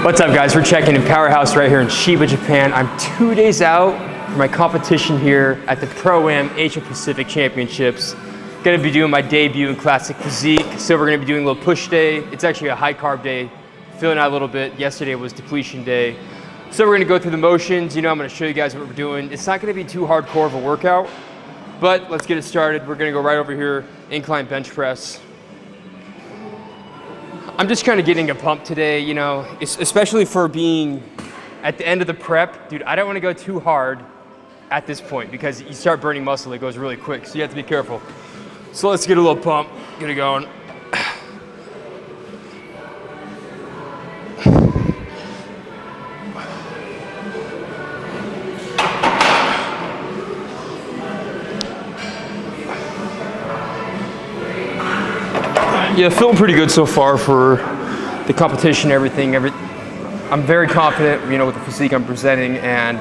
What's up, guys? We're checking in Powerhouse right here in Chiba, Japan. I'm 2 days out for my competition here at the Pro-Am Asia Pacific Championships. Gonna be doing my debut in classic physique. So we're gonna be doing a little push day. It's actually a high carb day. Feeling out a little bit. Yesterday was depletion day. So we're gonna go through the motions. You know, I'm gonna show you guys what we're doing. It's not gonna be too hardcore of a workout, but let's get it started. We're gonna go right over here, incline bench press. I'm just kind of getting a pump today, you know, especially for being at the end of the prep. Dude, I don't want to go too hard at this point because you start burning muscle, it goes really quick, so you have to be careful. So let's get a little pump, get it going. Yeah, feeling pretty good so far for the competition, everything. I'm very confident, you know, with the physique I'm presenting, and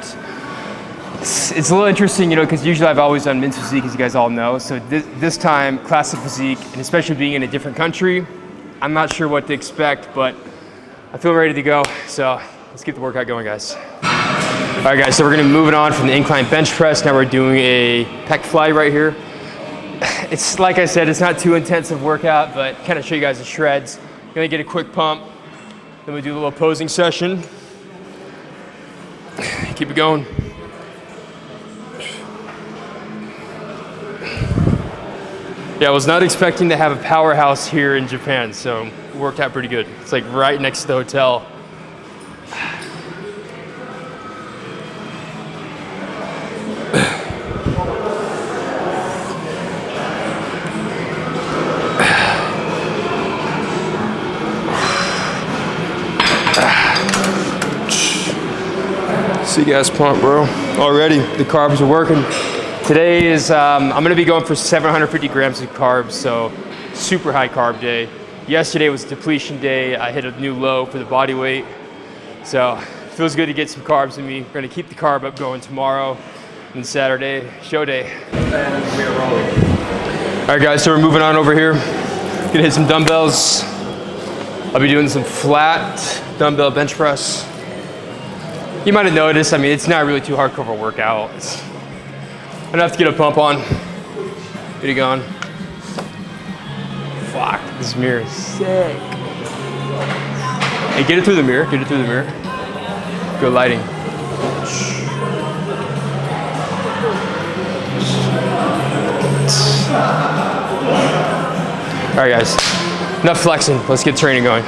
it's a little interesting, you know, because usually I've always done men's physique, as you guys all know. So this time, classic physique, and especially being in a different country, I'm not sure what to expect, but I feel ready to go. So let's get the workout going, guys. All right, guys, so we're gonna be moving on from the incline bench press. Now we're doing a pec fly right here. It's like I said, it's not too intensive workout, but kind of show you guys the shreds. You're gonna get a quick pump, then we do a little posing session. Keep it going. Yeah, I was not expecting to have a powerhouse here in Japan, so it worked out pretty good. It's like right next to the hotel. See gas pump, bro. Already, the carbs are working. Today is, I'm gonna be going for 750 grams of carbs, so super high carb day. Yesterday was depletion day. I hit a new low for the body weight. So feels good to get some carbs in me. We're gonna keep the carb up going tomorrow and Saturday, show day. And we are rolling. All right, guys, so we're moving on over here. Gonna hit some dumbbells. I'll be doing some flat dumbbell bench press. You might have noticed, I mean, it's not really too hardcore of a workout. It's enough to get a pump on. Get it going. Fuck, this mirror is sick. Hey, get it through the mirror, get it through the mirror. Good lighting. All right, guys, enough flexing. Let's get training going.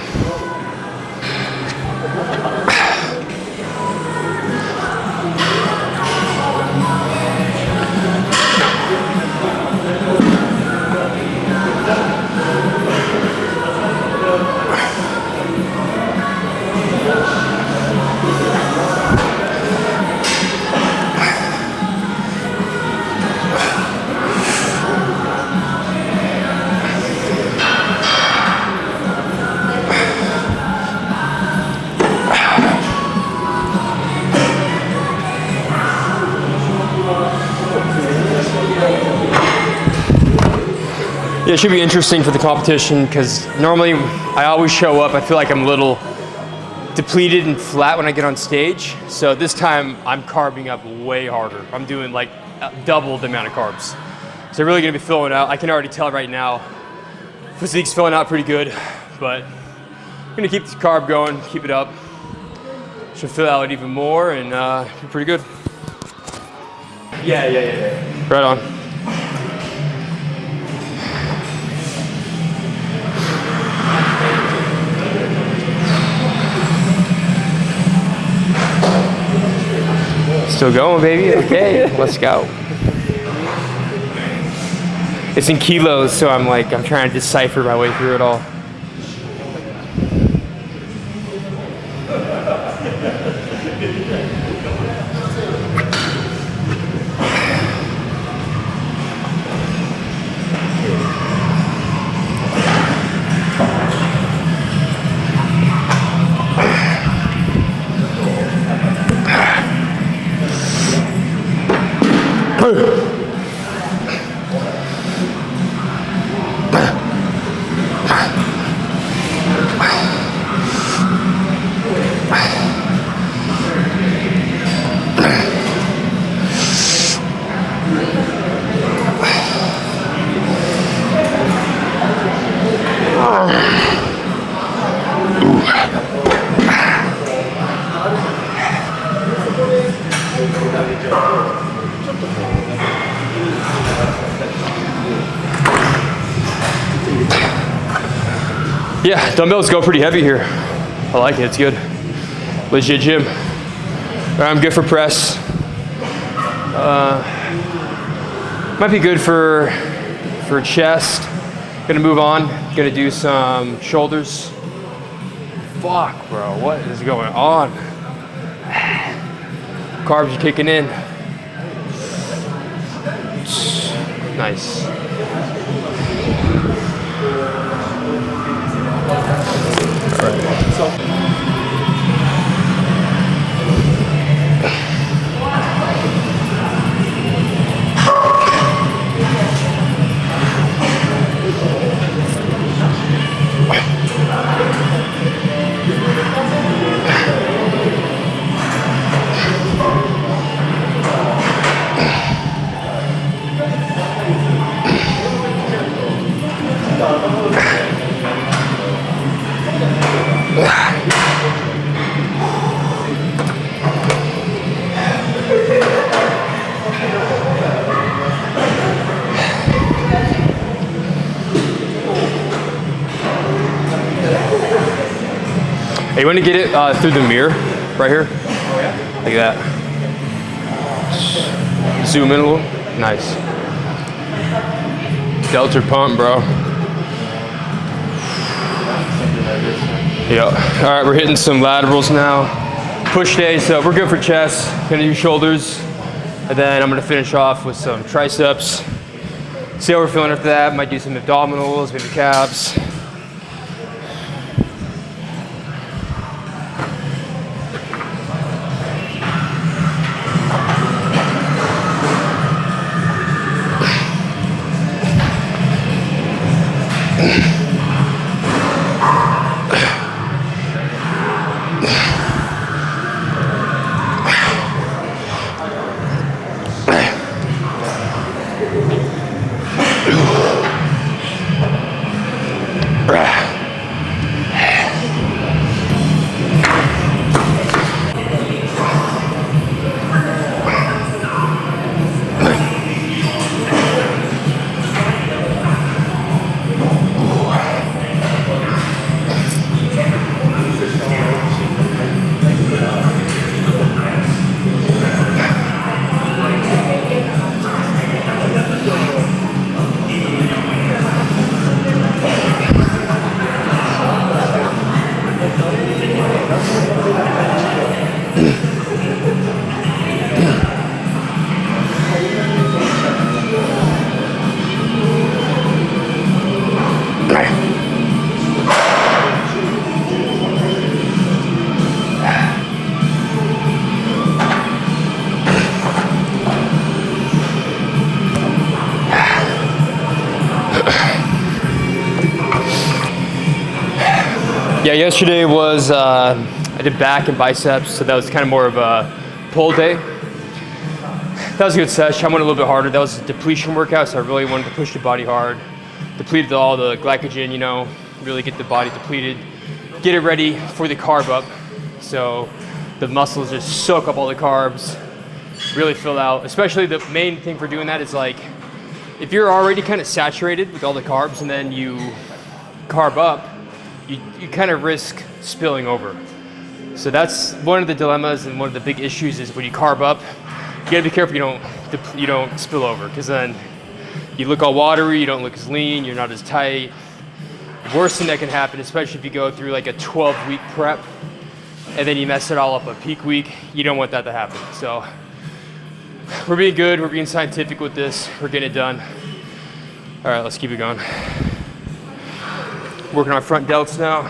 Yeah, it should be interesting for the competition because normally I always show up, I feel like I'm a little depleted and flat when I get on stage. So this time I'm carbing up way harder. I'm doing like double the amount of carbs. So really gonna be filling out. I can already tell right now, physique's filling out pretty good, but I'm gonna keep the carb going, keep it up. Should fill out even more and be pretty good. Yeah. Right on. Still going, baby? Okay, let's go. It's in kilos, so I'm trying to decipher my way through it all. Yeah, dumbbells go pretty heavy here. I like it, it's good. Legit gym. I'm good for press. Might be good for chest. Gonna move on. Gonna do some shoulders. Fuck, bro, what is going on? Carbs are kicking in. Nice. All right. Hey, you want to get it through the mirror, right here? Like that. Zoom in a little. Nice. Delta pump, bro. Yeah. All right, we're hitting some laterals now. Push day, so we're good for chest. Gonna do shoulders, and then I'm gonna finish off with some triceps. See how we're feeling after that. Might do some abdominals, maybe calves. Yeah, yesterday was, I did back and biceps, so that was kind of more of a pull day. That was a good session. I went a little bit harder. That was a depletion workout, so I really wanted to push the body hard. Depleted all the glycogen, you know, really get the body depleted. Get it ready for the carb up. So the muscles just soak up all the carbs, really fill out. Especially the main thing for doing that is like, if you're already kind of saturated with all the carbs and then you carb up, you kind of risk spilling over. So that's one of the dilemmas and one of the big issues is when you carb up, you gotta be careful you don't spill over, because then you look all watery, you don't look as lean, you're not as tight. The worst thing that can happen, especially if you go through like a 12-week prep and then you mess it all up a peak week, you don't want that to happen. So we're being good, we're being scientific with this, we're getting it done. All right, let's keep it going. Working on front delts now.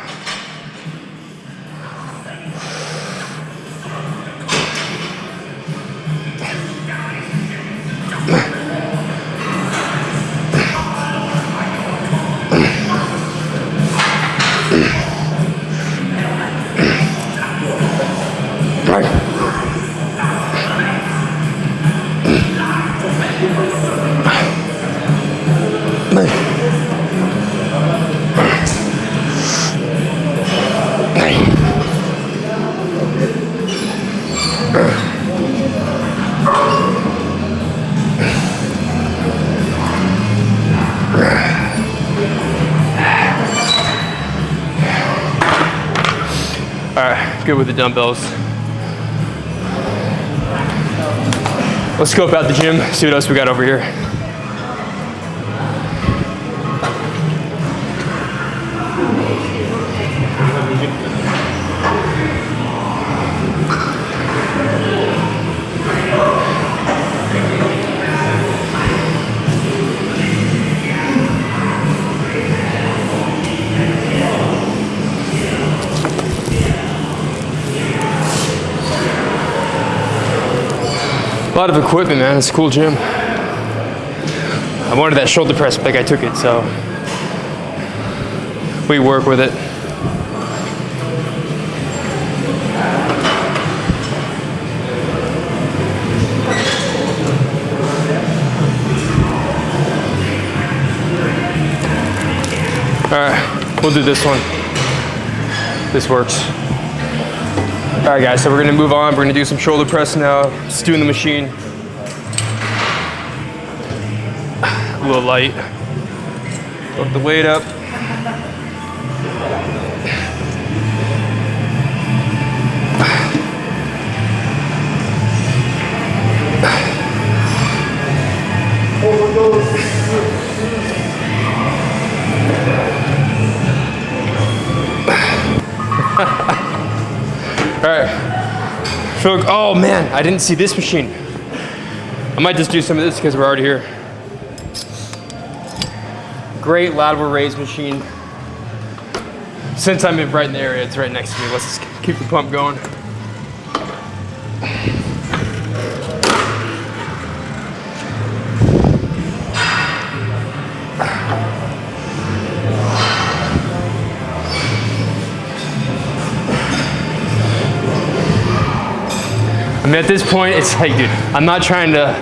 right, good with the dumbbells. Let's scope out the gym, see what else we got over here. A lot of equipment, man. It's a cool gym. I wanted that shoulder press bag, I took it, so we work with it. All right, we'll do this one. This works. All right, guys, so we're gonna move on. We're gonna do some shoulder press now. Just doing the machine. A little light. Put the weight up. All right. Oh man, I didn't see this machine. I might just do some of this because we're already here. Great lateral raise machine. Since I'm right in the area, it's right next to me. Let's just keep the pump going. I mean, at this point, it's like, dude, I'm not trying to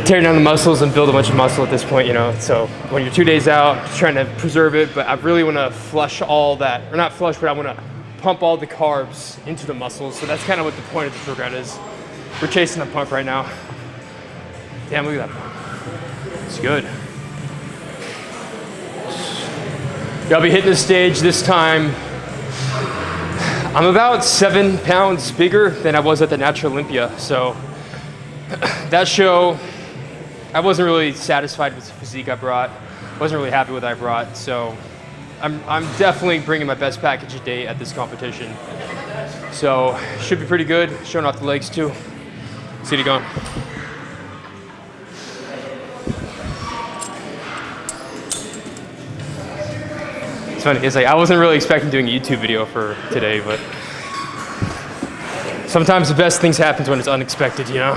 tear down the muscles and build a bunch of muscle at this point, you know? So when you're 2 days out, just trying to preserve it, but I really want to flush all that, or not flush, but I want to pump all the carbs into the muscles. So that's kind of what the point of this workout is. We're chasing the pump right now. Damn, look at that pump. It's good. Yeah, I'll be hitting the stage this time. I'm about 7 pounds bigger than I was at the Natural Olympia. So that show, I wasn't really satisfied with the physique I brought. Wasn't really happy with what I brought. So I'm definitely bringing my best package a day at this competition. So should be pretty good. Showing off the legs too. See it going. It's funny, it's like I wasn't really expecting doing a YouTube video for today, but sometimes the best things happen when it's unexpected, you know?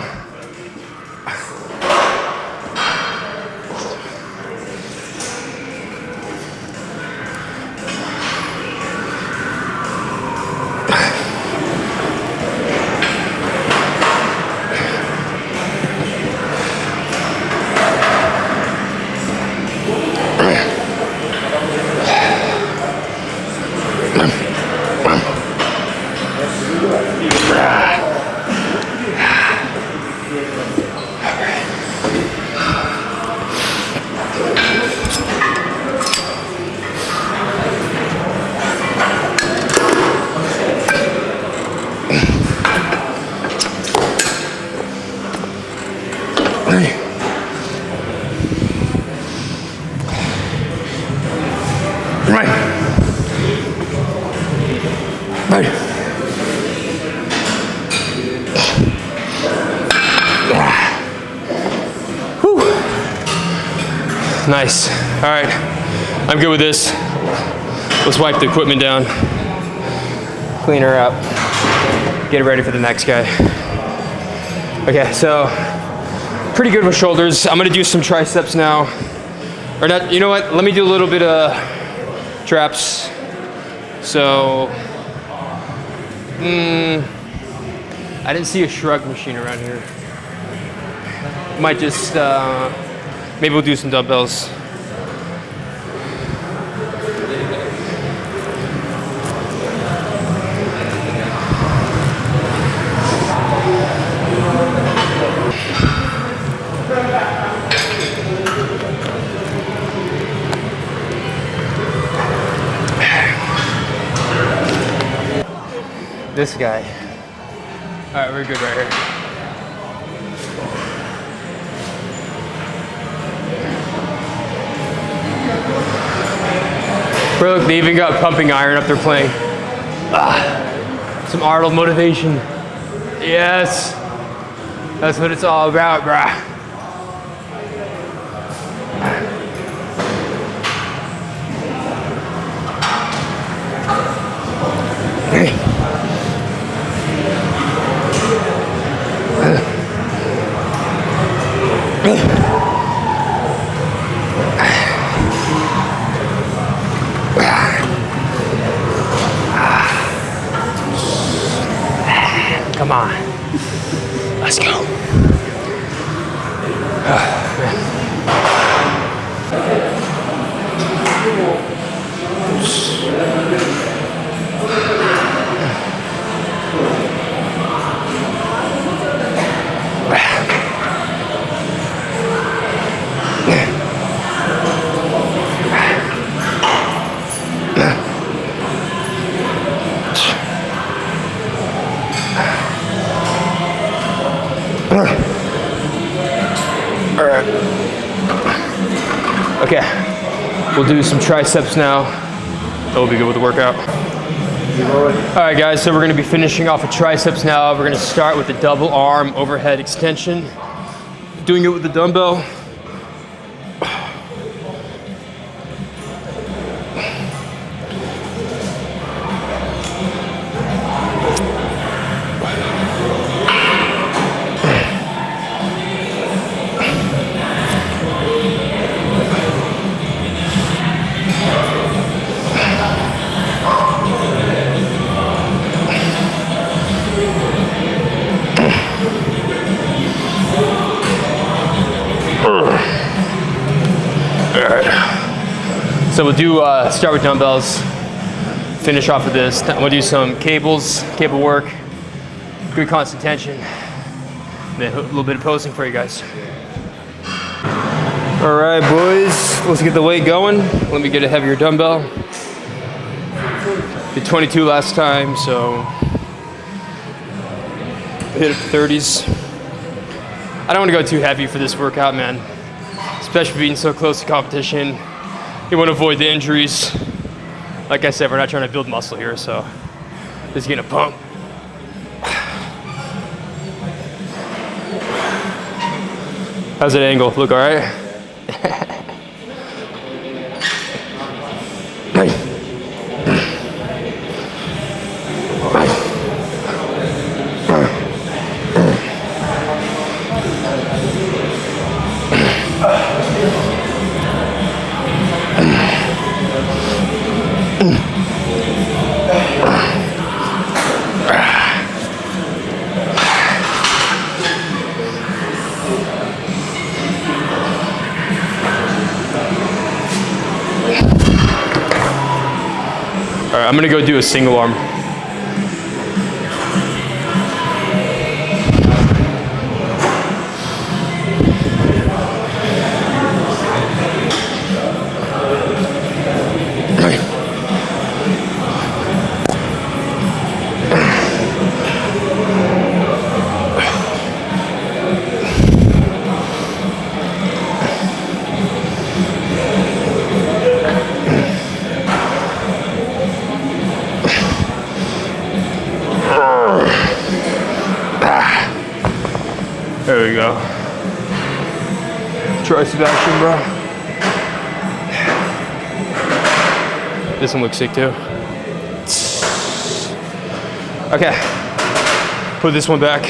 Nice. All right, I'm good with this. Let's wipe the equipment down, clean her up, get it ready for the next guy. Okay, so pretty good with shoulders. I'm gonna do some triceps now. Or not, you know what? Let me do a little bit of traps. So, I didn't see a shrug machine around here. Might just, maybe we'll do some dumbbells. This guy. All right, we're good right here. Bro, look, they even got pumping iron up there playing. Some Arnold motivation. Yes. That's what it's all about, brah. Come on. Let's go. All right. Okay, we'll do some triceps now. That'll be good with the workout. All right, guys, so we're gonna be finishing off with triceps now. We're gonna start with the double arm overhead extension. Doing it with the dumbbell. So we'll do start with dumbbells, finish off with this. We'll do some cable work, good constant tension, and then a little bit of posing for you guys. All right, boys, let's get the weight going. Let me get a heavier dumbbell. Did 22 last time, so hit it to 30s. I don't want to go too heavy for this workout, man, especially being so close to competition. You want to avoid the injuries. Like I said, we're not trying to build muscle here, so just getting a pump. How's that angle? Look all right? All right, I'm gonna go do a single arm. There we go. Tricep action, bro. This one looks sick too. Okay, put this one back.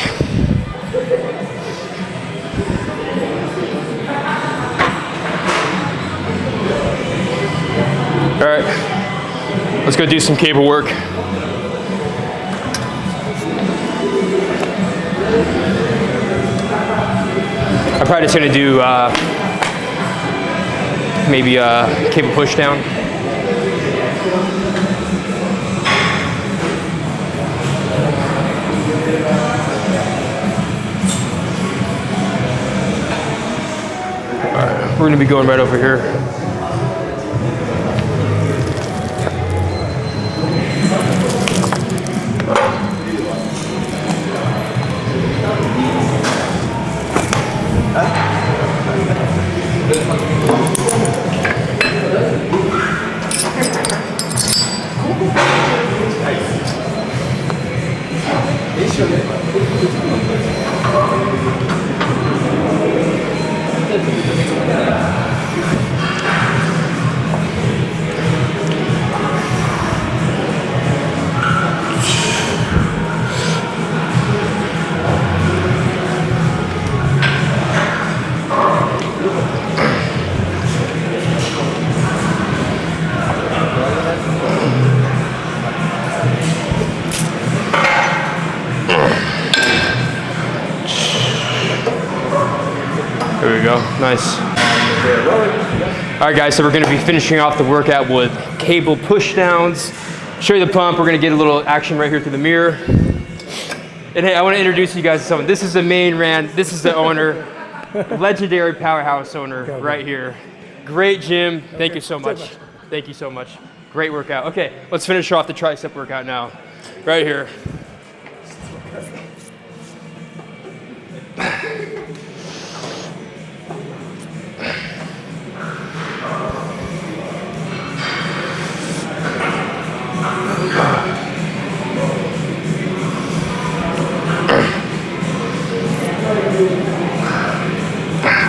All right, let's go do some cable work. I'm probably just gonna do maybe a cable push down. All right, we're gonna be going right over here. There we go, nice. All right guys, so we're gonna be finishing off the workout with cable push downs. Show you the pump, we're gonna get a little action right here through the mirror. And hey, I wanna introduce you guys to someone. This is the main man, this is the owner, legendary powerhouse owner right here. Great gym, thank you so much. Thank you so much. Great workout. Okay, let's finish off the tricep workout now. Right here.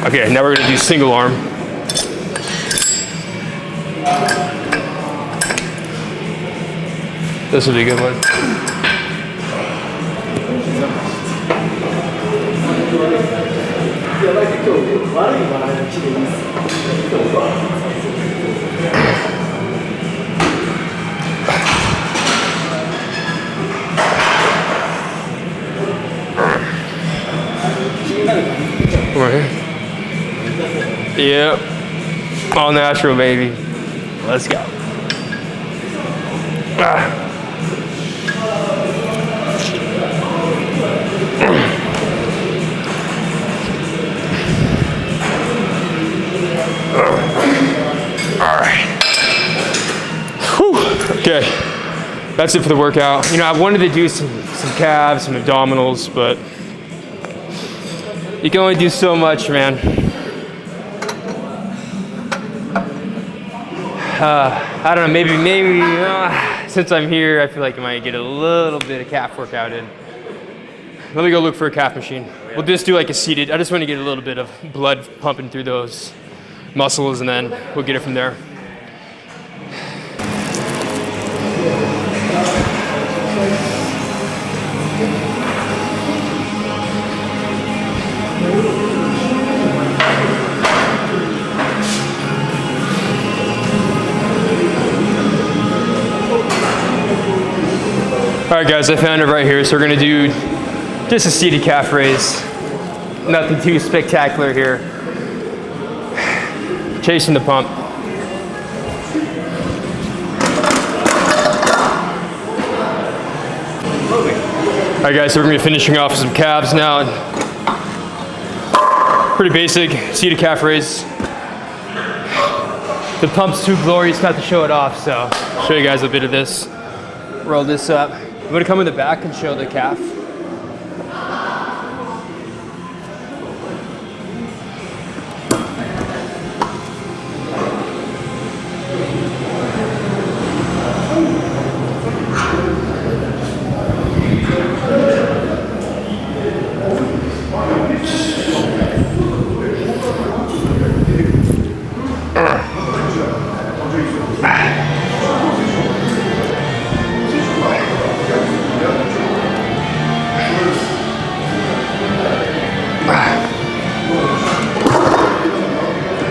Okay, now we're gonna do single arm. This will be a good one. Right here. Yep. All natural, baby. Let's go. All right. Whew. Okay. That's it for the workout. You know, I wanted to do some calves, some abdominals, but you can only do so much, man. I don't know, maybe since I'm here, I feel like I might get a little bit of calf workout in. Let me go look for a calf machine. We'll just do like a seated, I just want to get a little bit of blood pumping through those muscles, and then we'll get it from there. All right guys, I found it right here. So we're gonna do just a seated calf raise. Nothing too spectacular here. Chasing the pump. All right guys, so we're gonna be finishing off with some calves now. Pretty basic, seated calf raise. The pump's too glorious not to show it off, so I'll show you guys a bit of this. Roll this up. I'm gonna come in the back and show the calf.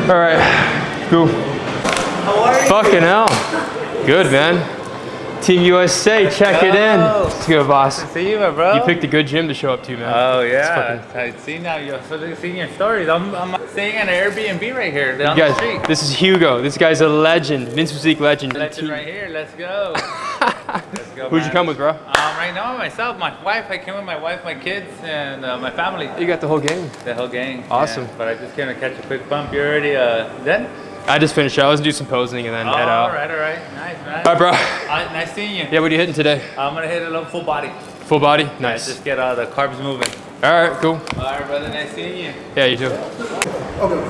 All right, cool. How are you? Fucking hell. Good, man. Team USA, check it in. Let's go, boss. Good to see you, my bro. You picked a good gym to show up to, man. Oh, yeah. I see now. You're seeing your stories. I'm staying at an Airbnb right here down the street. This is Hugo. This guy's a legend. Men's physique legend. Legend right here. Let's go. Let's go. Who'd you come with, bro? Right now, myself, my wife. I came with my wife, my kids, and my family. You got the whole gang. The whole gang. Awesome. Yeah. But I just came to catch a quick bump. You already done? I just finished. I was gonna do some posing and then head out. All right. Nice, man. All right, bro. Nice seeing you. Yeah, what are you hitting today? I'm gonna hit a little full body. Full body? Nice. Yeah, just get the carbs moving. All right, cool. All right, brother. Nice seeing you. Yeah, you too. Okay.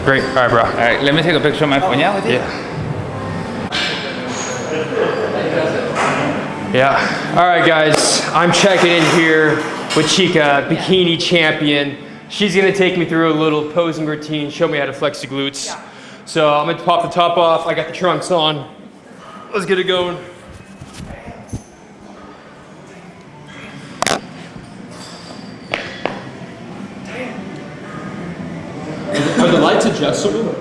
Great. All right, bro. All right, let me take a picture of my phone. Yeah, with you? Yeah. All right, guys. I'm checking in here with Chica, bikini champion. She's gonna take me through a little posing routine, show me how to flex the glutes. Yeah. So I'm gonna pop the top off. I got the trunks on. Let's get it going. Are the lights adjustable?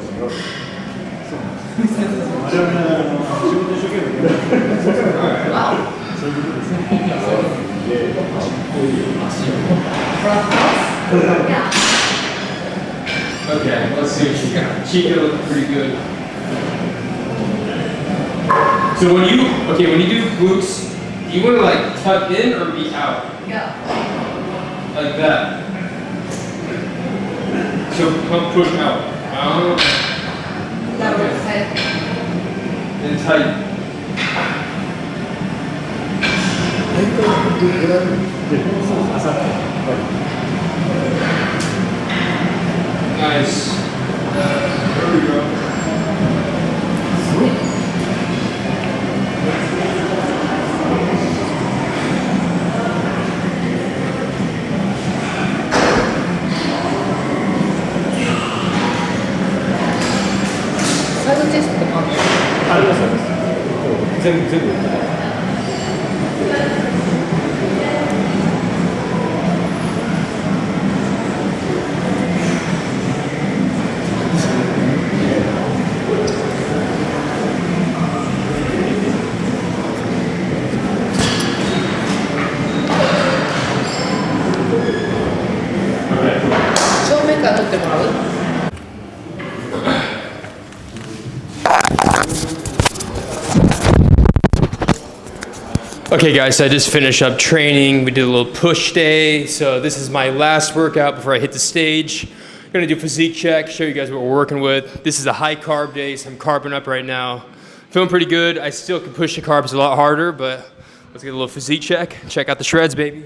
Okay, let's see what she got. Chica looks pretty good. So when you do glutes, do you want to like tuck in or be out? Yeah. Like that. So pump, push out. Okay. And tight. Nice. There we go. Okay guys, so I just finished up training. We did a little push day. So this is my last workout before I hit the stage. I'm gonna do a physique check, show you guys what we're working with. This is a high carb day, so I'm carbing up right now. Feeling pretty good. I still can push the carbs a lot harder, but let's get a little physique check. Check out the shreds, baby.